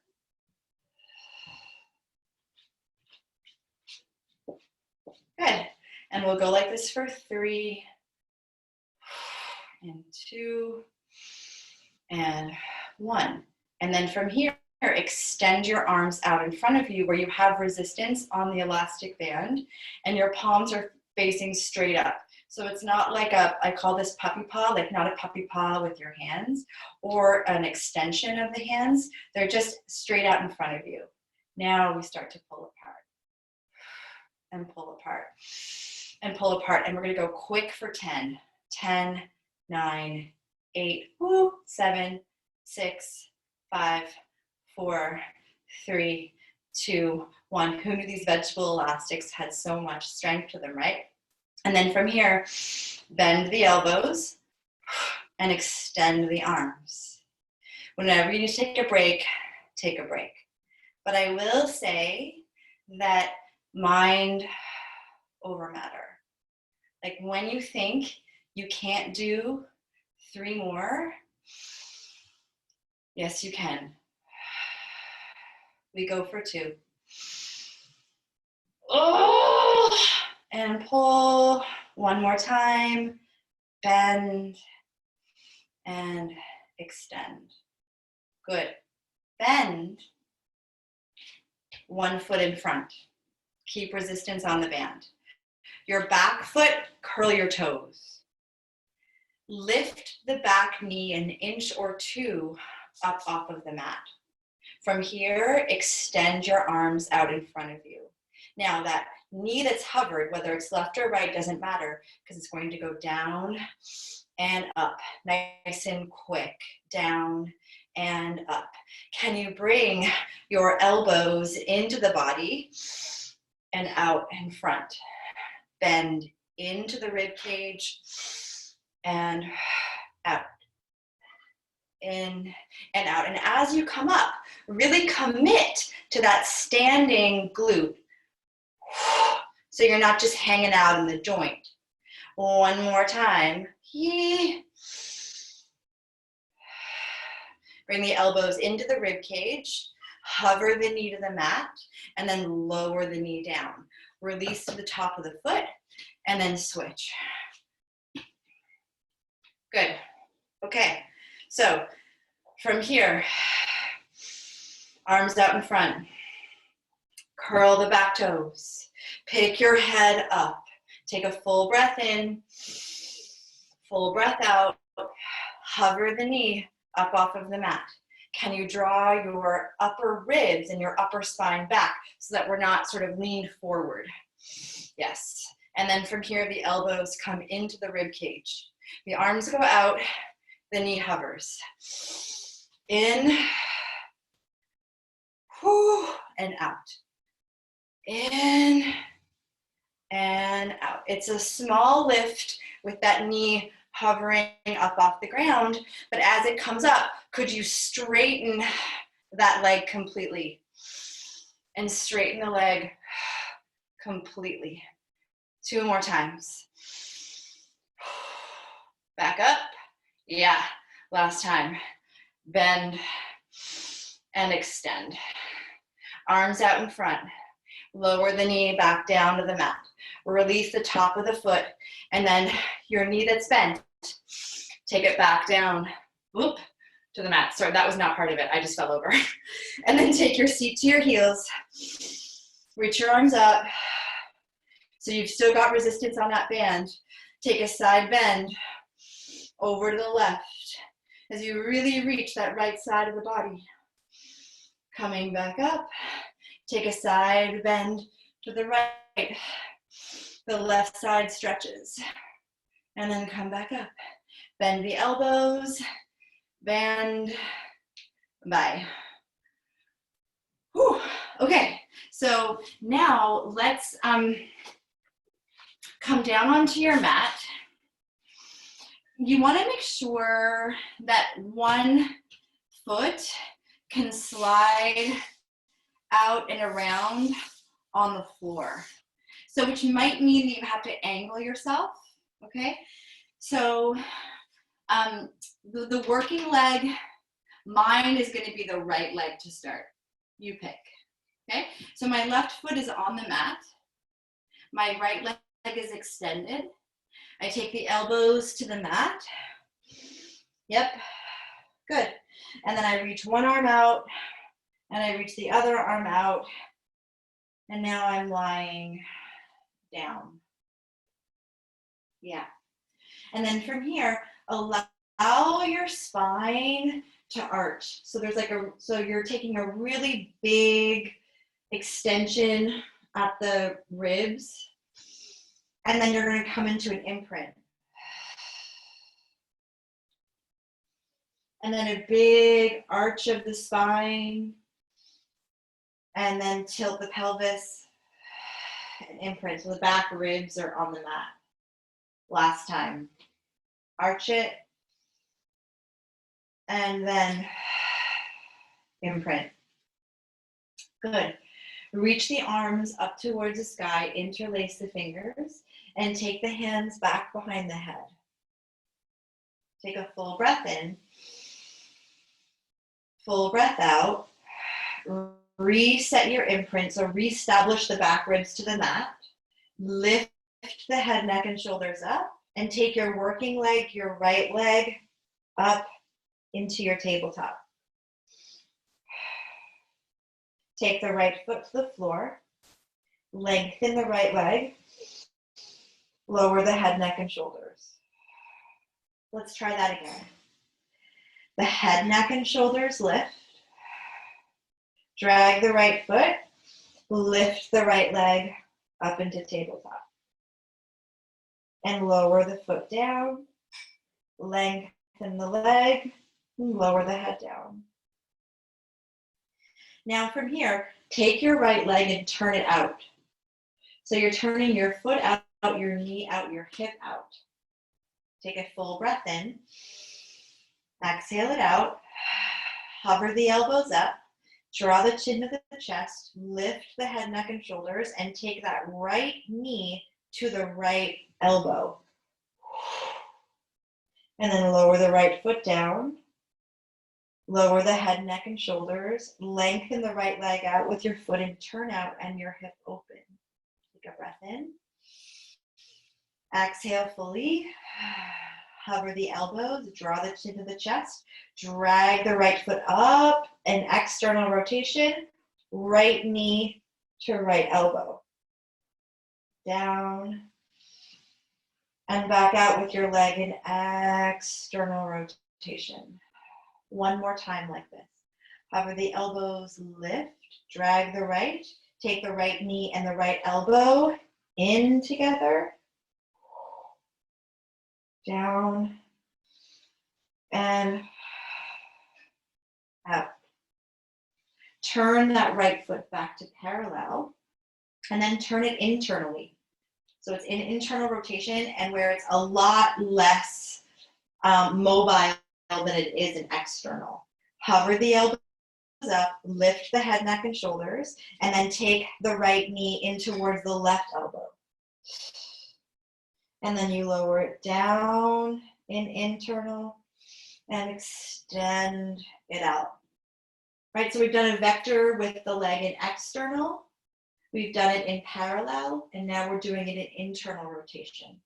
Good. And we'll go like this for 3 and 2 and 1. And then from here, extend your arms out in front of you where you have resistance on the elastic band, and your palms are facing straight up. So it's not like I call this puppy paw, like not a puppy paw with your hands or an extension of the hands. They're just straight out in front of you. Now we start to pull apart and pull apart and pull apart. And we're going to go quick for 10. 10, 9, 8, 7, 6, 5, 4, 3, 2, 1. Who knew these vegetable elastics had so much strength to them, right? And then from here, bend the elbows and extend the arms. Whenever you need to take a break, take a break. But I will say that mind over matter. Like when you think you can't do 3 more, yes, you can. We go for 2. Oh, and pull 1 more time, bend and extend. Good. Bend 1 foot in front. Keep resistance on the band. Your back foot, curl your toes. Lift the back knee an inch or 2 up off of the mat. From here, extend your arms out in front of you. Now that knee that's hovered, whether it's left or right, doesn't matter because it's going to go down and up, nice and quick, down and up. Can you bring your elbows into the body and out in front? Bend into the rib cage and out. In and out. And as you come up, really commit to that standing glute. So you're not just hanging out in the joint. 1 more time. Bring the elbows into the rib cage. Hover the knee to the mat and then lower the knee down. Release to the top of the foot and then switch. Good. Okay. So from here, arms out in front, curl the back toes, pick your head up, take a full breath in, full breath out, hover the knee up off of the mat. Can you draw your upper ribs and your upper spine back so that we're not sort of leaned forward? Yes. And then from here, the elbows come into the rib cage. The arms go out, the knee hovers. In, and out. In and out. It's a small lift with that knee hovering up off the ground, but as it comes up, could you straighten that leg completely? And straighten the leg completely. 2 more times. Back up. Yeah, last time. Bend and extend. Arms out in front. Lower the knee back down to the mat. Release the top of the foot, and then your knee that's bent, take it back down, whoop, to the mat. Sorry, that was not part of it. I just fell over. And then take your seat to your heels. Reach your arms up. So you've still got resistance on that band. Take a side bend over to the left as you really reach that right side of the body. Coming back up. Take a side bend to the right. The left side stretches. And then come back up. Bend the elbows. Bend. Bye. Whew. Okay, so now let's come down onto your mat. You want to make sure that one foot can slide out and around on the floor. So which might mean that you have to angle yourself, okay? So the working leg, mine is going to be the right leg to start. You pick, okay? So my left foot is on the mat. My right leg is extended. I take the elbows to the mat. Yep, good. And then I reach one arm out, and I reach the other arm out, and now I'm lying down. Yeah. And then from here, allow your spine to arch. So there's like so you're taking a really big extension at the ribs, and then you're going to come into an imprint. And then a big arch of the spine, and then tilt the pelvis and imprint. So the back ribs are on the mat. Last time. Arch it, and then imprint. Good. Reach the arms up towards the sky, interlace the fingers, and take the hands back behind the head. Take a full breath in, full breath out. Reset your imprint, so reestablish the back ribs to the mat. Lift the head, neck, and shoulders up, and take your working leg, your right leg, up into your tabletop. Take the right foot to the floor, lengthen the right leg, lower the head, neck, and shoulders. Let's try that again. The head, neck, and shoulders lift. Drag the right foot, lift the right leg up into tabletop. And lower the foot down, lengthen the leg, and lower the head down. Now from here, take your right leg and turn it out. So you're turning your foot out, your knee out, your hip out. Take a full breath in. Exhale it out. Hover the elbows up. Draw the chin to the chest. Lift the head, neck, and shoulders, and take that right knee to the right elbow. And then lower the right foot down. Lower the head, neck, and shoulders. Lengthen the right leg out with your foot and turn out and your hip open. Take a breath in. Exhale fully. Hover the elbows. Draw the chin to the chest. Drag the right foot up. An external rotation. Right knee to right elbow. Down. And back out with your leg in external rotation. One more time like this. Hover the elbows, lift, drag the right, take the right knee and the right elbow in together, down, and out. Turn that right foot back to parallel, and then turn it internally. So it's in internal rotation, and where it's a lot less mobile than it is in external. Hover the elbows up, lift the head, neck, and shoulders, and then take the right knee in towards the left elbow. And then you lower it down in internal and extend it out. Right, so we've done a vector with the leg in external. We've done it in parallel, and now we're doing it in internal rotation.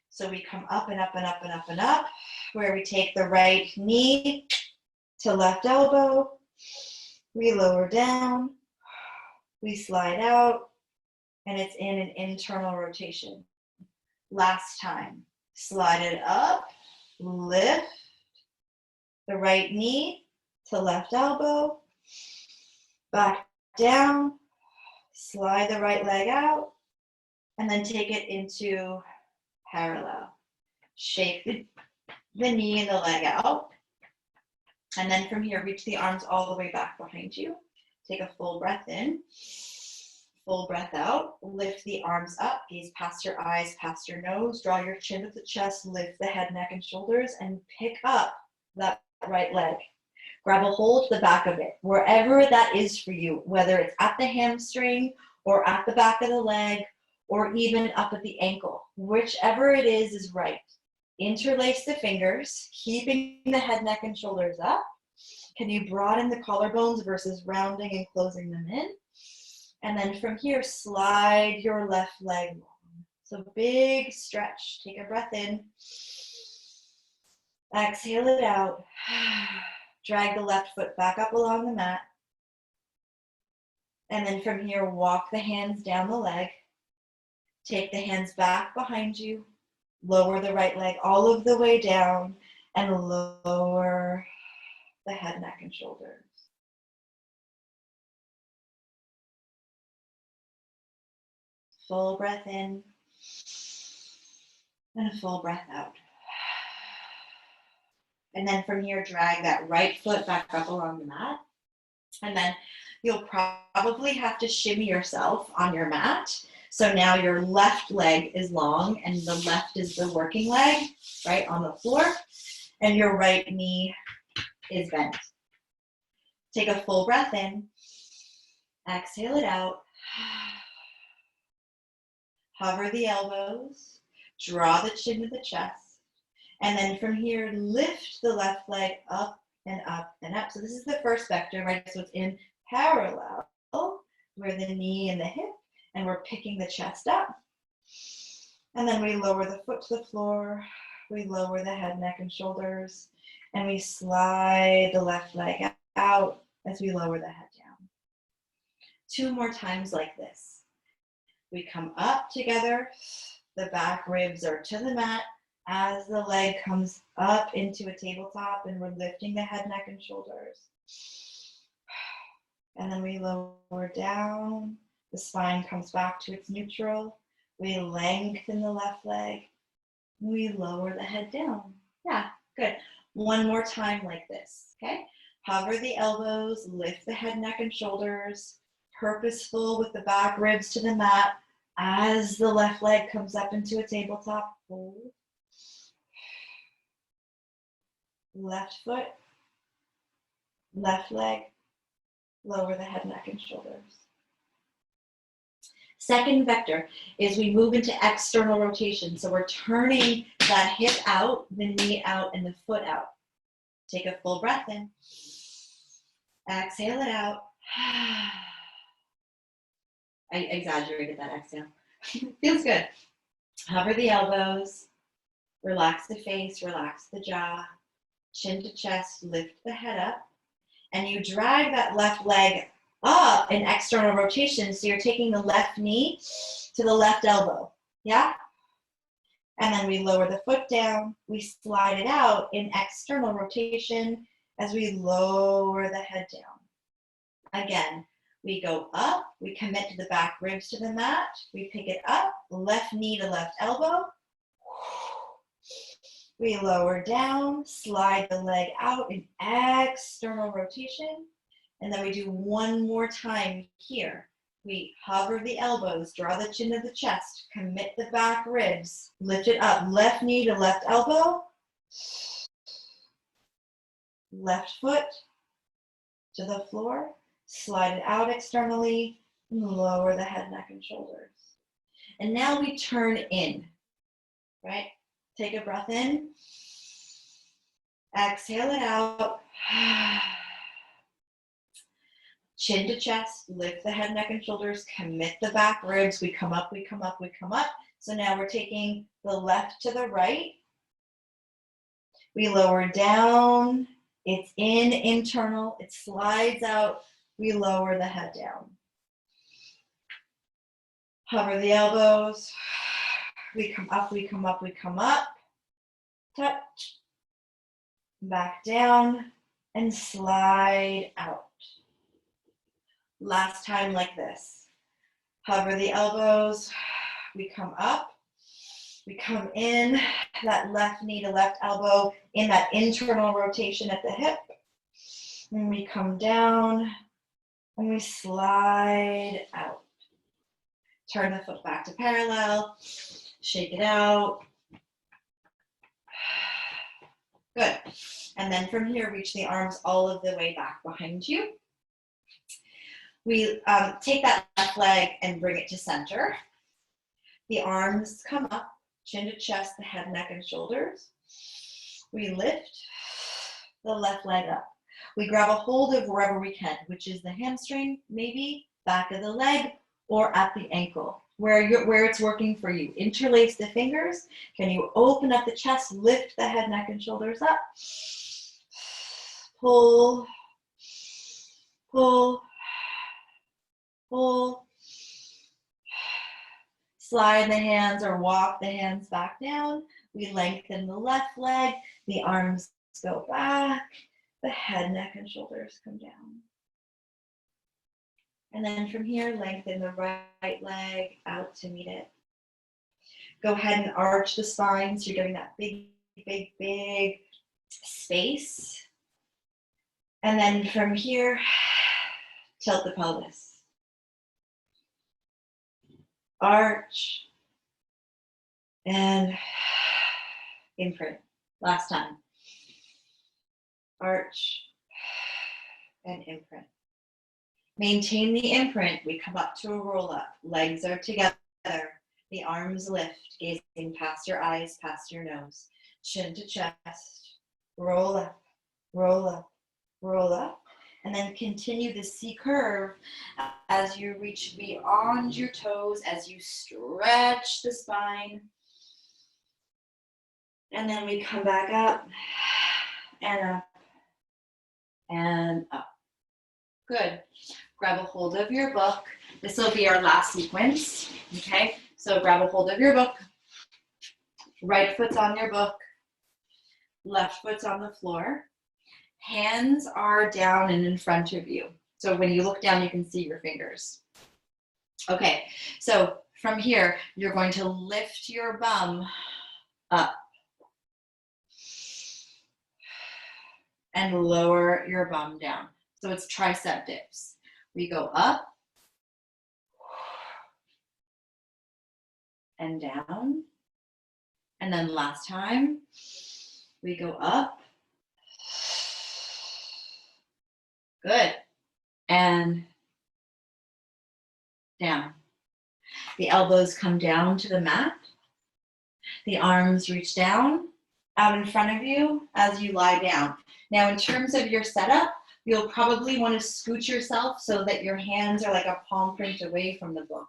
So we come up and up and up and up and up, where we take the right knee to left elbow. We lower down, we slide out, and it's in an internal rotation. Last time, slide it up, lift the right knee to left elbow, back down, slide the right leg out, and then take it into parallel. Shake the knee and the leg out. And then from here, reach the arms all the way back behind you. Take a full breath in, full breath out. Lift the arms up, gaze past your eyes, past your nose. Draw your chin to the chest, lift the head, neck, and shoulders, and pick up that right leg. Grab a hold of the back of it, wherever that is for you, whether it's at the hamstring or at the back of the leg or even up at the ankle. Whichever it is right. Interlace the fingers, keeping the head, neck, and shoulders up. Can you broaden the collarbones versus rounding and closing them in? And then from here, slide your left leg long. So big stretch. Take a breath in. Exhale it out. Drag the left foot back up along the mat. And then from here, walk the hands down the leg. Take the hands back behind you. Lower the right leg all of the way down and lower the head, neck, and shoulders. Full breath in and a full breath out. And then from here, drag that right foot back up along the mat. And then you'll probably have to shimmy yourself on your mat. So now your left leg is long and the left is the working leg, right, on the floor. And your right knee is bent. Take a full breath in. Exhale it out. Hover the elbows. Draw the chin to the chest. And then from here, lift the left leg up and up and up. So this is the first vector, right? So it's in parallel, where the knee and the hip, and we're picking the chest up. And then we lower the foot to the floor. We lower the head, neck, and shoulders. And we slide the left leg out as we lower the head down. 2 more times like this. We come up together. The back ribs are to the mat as the leg comes up into a tabletop, and we're lifting the head, neck, and shoulders. And then we lower down. The spine comes back to its neutral. We lengthen the left leg. We lower the head down. Yeah, good. 1 more time like this, okay? Hover the elbows, lift the head, neck, and shoulders. Purposeful with the back ribs to the mat as the left leg comes up into a tabletop. Hold. Left foot, left leg, lower the head, neck, and shoulders. Second vector is we move into external rotation. So we're turning that hip out, the knee out, and the foot out. Take a full breath in. Exhale it out. I exaggerated that exhale. Feels good. Hover the elbows. Relax the face, relax the jaw. Chin to chest, lift the head up. And you drag that left leg up in external rotation. So you're taking the left knee to the left elbow. Yeah? And then we lower the foot down. We slide it out in external rotation as we lower the head down. Again, we go up. We commit to the back ribs to the mat. We pick it up. Left knee to left elbow. We lower down, slide the leg out in external rotation. And then we do 1 more time here. We hover the elbows, draw the chin to the chest, commit the back ribs, lift it up, left knee to left elbow, left foot, to the floor, slide it out externally, and lower the head, neck, and shoulders. And now we turn in, right? Take a breath in. Exhale it out. Chin to chest, lift the head, neck, and shoulders, commit the back ribs. We come up, we come up, we come up. So now we're taking the left to the right. We lower down. It's internal. It slides out. We lower the head down. Hover the elbows. We come up, we come up, we come up. Touch. Back down and slide out. Last time like this. Hover the elbows. We come up. We come in, that left knee to left elbow in that internal rotation at the hip. And we come down and we slide out. Turn the foot back to parallel. Shake it out. Good. And then from here, reach the arms all of the way back behind you. We take that left leg and bring it to center. The arms come up, chin to chest, the head, neck, and shoulders. We lift the left leg up. We grab a hold of wherever we can, which is the hamstring, maybe, back of the leg, or at the ankle, where it's working for you. Interlace the fingers. Can you open up the chest, lift the head, neck, and shoulders up? Pull, pull, pull. Slide the hands or walk the hands back down. We lengthen the left leg. The arms go back. The head, neck, and shoulders come down. And then from here, lengthen the right leg out to meet it. Go ahead and arch the spine so you're getting that big, big, big space. And then from here, tilt the pelvis. Arch and imprint. Last time. Arch and imprint. Maintain the imprint. We come up to a roll up. Legs are together. The arms lift, gazing past your eyes, past your nose. Chin to chest. Roll up, roll up, roll up. And then continue the C curve as you reach beyond your toes, as you stretch the spine. And then we come back up and up and up. Good. Grab a hold of your book. This will be our last sequence, okay? So grab a hold of your book. Right foot's on your book. Left foot's on the floor. Hands are down and in front of you. So when you look down, you can see your fingers. Okay, so from here, you're going to lift your bum up and lower your bum down. So it's tricep dips. We go up and down. And then last time, we go up. Good. And down. The elbows come down to the mat. The arms reach down out in front of you as you lie down. Now, in terms of your setup, you'll probably want to scoot yourself so that your hands are like a palm print away from the book.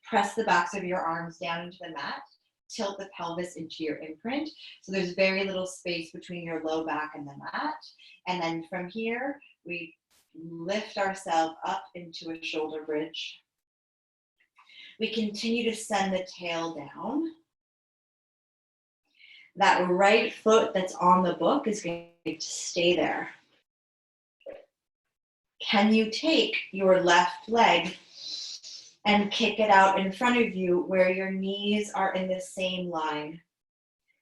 Press the backs of your arms down into the mat. Tilt the pelvis into your imprint. So there's very little space between your low back and the mat. And then from here, we lift ourselves up into a shoulder bridge. We continue to send the tail down. That right foot that's on the book is going to stay there. Can you take your left leg and kick it out in front of you where your knees are in the same line?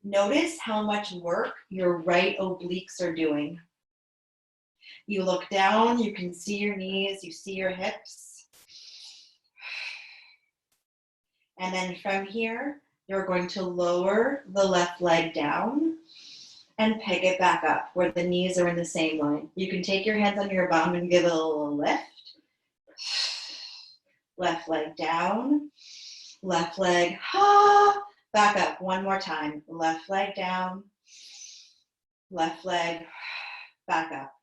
Notice how much work your right obliques are doing. You look down, you can see your knees, you see your hips. And then from here, you're going to lower the left leg down and pick it back up where the knees are in the same line. You can take your hands on your bum and give it a little lift. Left leg down, left leg, back up. One more time. Left leg down, left leg, back up.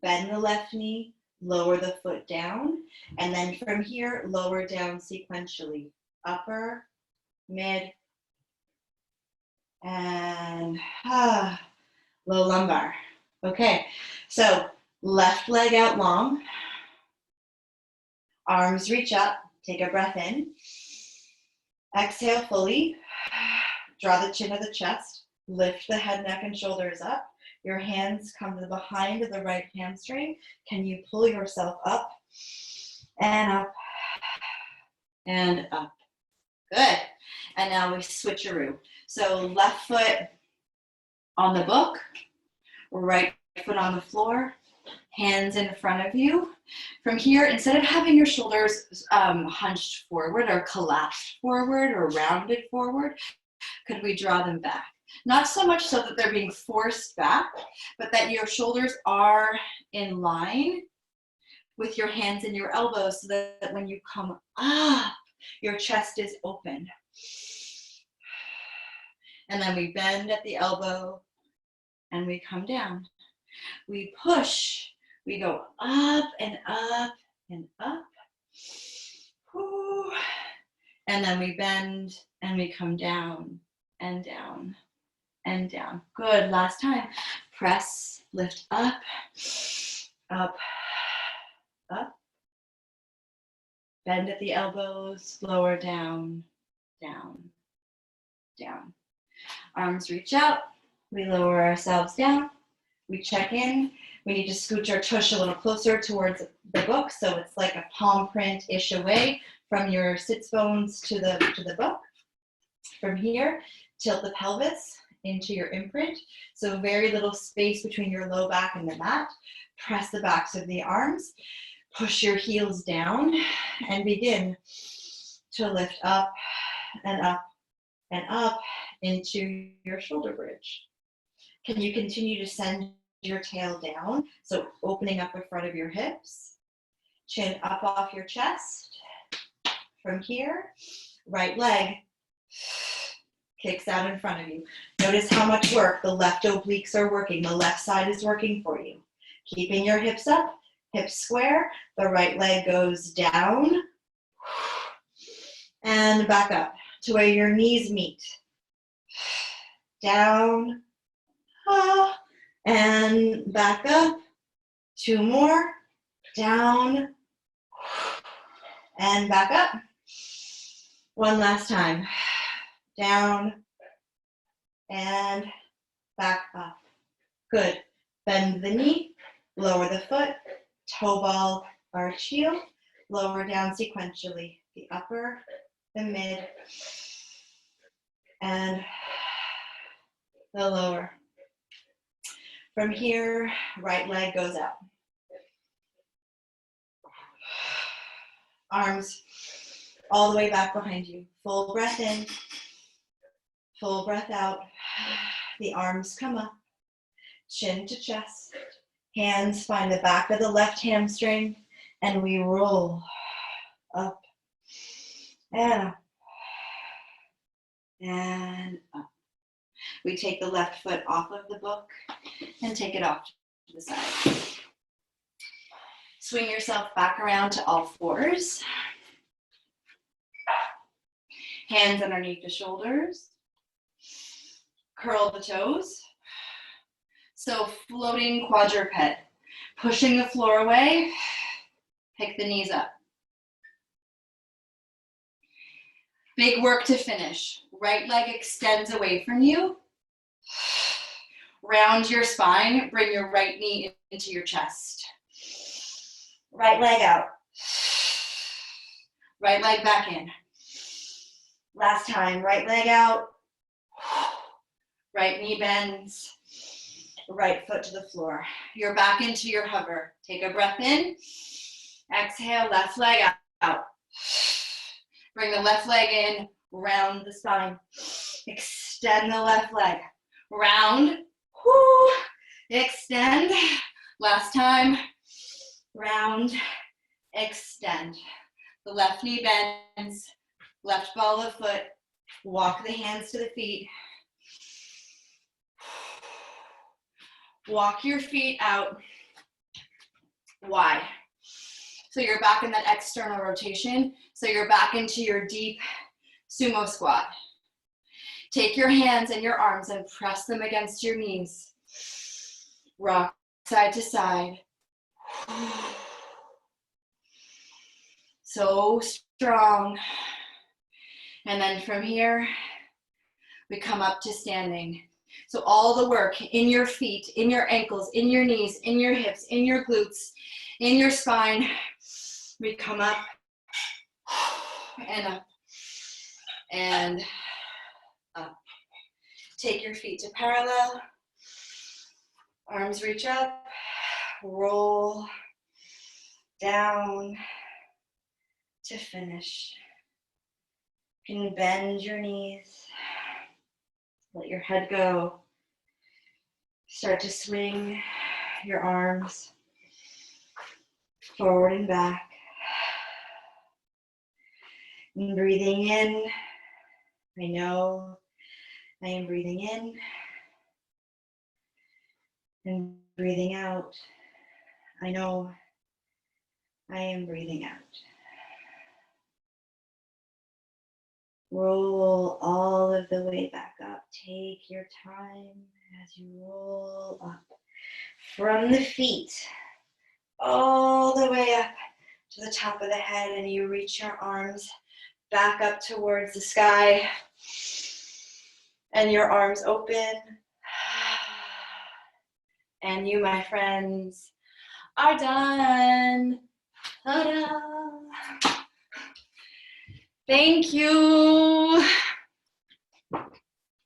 Bend the left knee, lower the foot down, and then from here, lower down sequentially. Upper, mid, and low lumbar. Okay, so left leg out long, arms reach up, take a breath in. Exhale fully, draw the chin to the chest, lift the head, neck, and shoulders up. Your hands come to the behind of the right hamstring. Can you pull yourself up and up and up? Good. And now we switcheroo. So left foot on the book, right foot on the floor, hands in front of you. From here, instead of having your shoulders hunched forward or collapsed forward or rounded forward, could we draw them back? Not so much so that they're being forced back, but that your shoulders are in line with your hands and your elbows so that when you come up, your chest is open. And then we bend at the elbow and we come down. We push, we go up and up and up. And then we bend and we come down and down and down. Good, last time. Press, lift up, up, up. Bend at the elbows, lower down, down, down. Arms reach out, we lower ourselves down, we check in. We need to scooch our tush a little closer towards the book, so it's like a palm print-ish away from your sits bones to the book. From here, tilt the pelvis into your imprint, so very little space between your low back and the mat. Press the backs of the arms, push your heels down, and begin to lift up and up and up into your shoulder bridge. Can you continue to send your tail down? So opening up the front of your hips, chin up off your chest. From here, right leg kicks out in front of you. Notice how much work the left obliques are working. The left side is working for you. Keeping your hips up, hips square. The right leg goes down and back up to where your knees meet. Down, and back up. Two more. Down and back up. One last time. Down and back up. Good. Bend the knee, lower the foot, toe ball, arch heel, lower down sequentially. The upper, the mid, and the lower. From here, right leg goes out. Arms all the way back behind you. Full breath in, full breath out. The arms come up, chin to chest. Hands find the back of the left hamstring, and we roll up and up and up. We take the left foot off of the book and take it off to the side. Swing yourself back around to all fours. Hands underneath the shoulders. Curl the toes. So floating quadruped. Pushing the floor away. Pick the knees up. Big work to finish. Right leg extends away from you. Round your spine. Bring your right knee into your chest. Right leg out. Right leg back in. Last time, right leg out. Right knee bends. Right foot to the floor. You're back into your hover. Take a breath in. Exhale, left leg out. Bring the left leg in, round the spine. Extend the left leg. Round. Whoo. Extend. Last time. Round. Extend. The left knee bends. Left ball of foot. Walk the hands to the feet. Walk your feet out wide. So you're back in that external rotation. So you're back into your deep sumo squat. Take your hands and your arms and press them against your knees. Rock side to side. So strong. And then from here, we come up to standing. So all the work in your feet, in your ankles, in your knees, in your hips, in your glutes, in your spine. We come up and up and up. Take your feet to parallel. Arms reach up. Roll down to finish. You can bend your knees. Let your head go. Start to swing your arms forward and back. And breathing in, I know I am breathing in. And breathing out, I know I am breathing out. Roll all of the way back up. Take your time as you roll up from the feet all the way up to the top of the head, and you reach your arms back up towards the sky and your arms open. And you, my friends, are done. Ta-da! Thank you.